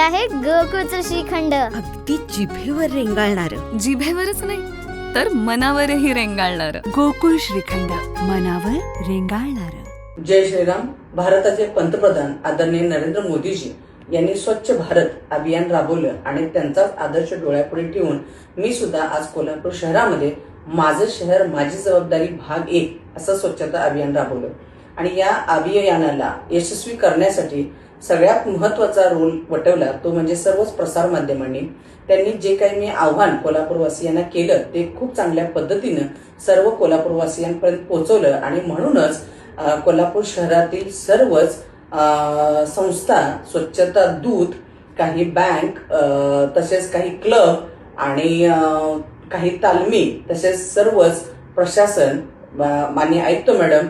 आहे गोकुळचं श्रीखंड. अगदी जिभेवर रेंगाळणार. जिभेवरच नाही तर मनावरही रेंगाळणार. गोकुळ श्रीखंड, मनावर रेंगाळणार. जय श्रीराम. भारताचे पंतप्रधान आदरणीय नरेंद्र मोदीजी यांनी स्वच्छ भारत अभियान राबवलं आणि त्यांचाच आदर्श डोळ्यापुढे ठेवून मी सुद्धा आज कोल्हापूर शहरामध्ये माझं शहर माझी जबाबदारी भाग 1 असं स्वच्छता अभियान राबवलं. आणि या अभियानाला यशस्वी करण्यासाठी सगळ्यात महत्वाचा रोल वठवला तो म्हणजे सर्वच प्रसार माध्यमांनी. त्यांनी जे काही मी आव्हान कोल्हापूरवासियांना केलं ते खूप चांगल्या पद्धतीनं सर्व कोल्हापूरवासियांपर्यंत पोहोचवलं. आणि म्हणूनच कोल्हापूर शहरातील सर्वच संस्था, स्वच्छता दूत, काही बँक, तसेच काही क्लब आणि काही तालमी, तसेच सर्वच प्रशासन, माननीय आयुक्त मॅडम,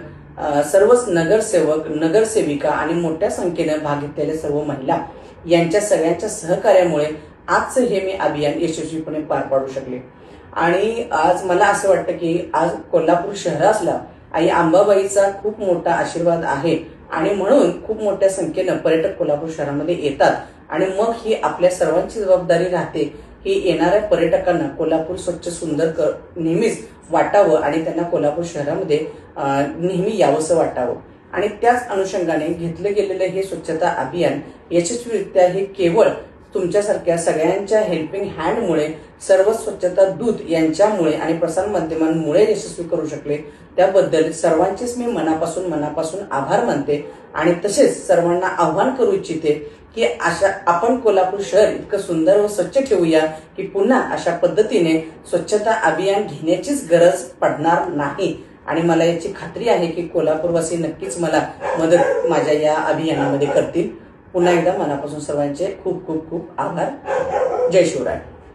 सर्वच नगरसेवक, नगरसेविका आणि मोठ्या संख्येने भाग घेतलेल्या सर्व महिला यांच्या सगळ्यांच्या सहकार्यामुळे आजचं हे मी अभियान यशस्वीपणे पार पाडू शकले. आणि आज मला असं वाटतं की आज कोल्हापूर शहरासला आई अंबाबाईचा खूप मोठा आशीर्वाद आहे आणि म्हणून खूप मोठ्या संख्येनं पर्यटक कोल्हापूर शहरामध्ये येतात. आणि मग ही आपल्या सर्वांची जबाबदारी राहते की येणाऱ्या पर्यटकांना कोल्हापूर स्वच्छ सुंदर नेहमीच वाटावं आणि त्यांना कोल्हापूर शहरामध्ये नेहमी यावंसं वाटावं. आणि त्याच अनुषंगाने घेतलं गेलेलं हे स्वच्छता अभियान यशस्वीरित्या हे केवळ तुमच्यासारख्या सगळ्यांच्या हेल्पिंग हँडमुळे, सर्व स्वच्छता दूत यांच्यामुळे आणि प्रसार माध्यमांमुळे यशस्वी करू शकले. त्याबद्दल सर्वांचेच मी मनापासून आभार मानते. आणि तसेच सर्वांना आव्हान करू इच्छिते की अशा आपण कोल्हापूर शहर इतकं सुंदर व स्वच्छ ठेवूया की पुन्हा अशा पद्धतीने स्वच्छता अभियान घेण्याचीच गरज पडणार नाही. आणि मला याची खात्री आहे की कोल्हापूरवासी नक्कीच मला मदत माझ्या या अभियानामध्ये करतील. पुन्हा एकदा मनापासून सर्वांचे खूप खूप खूप आभार. जय शिवराय.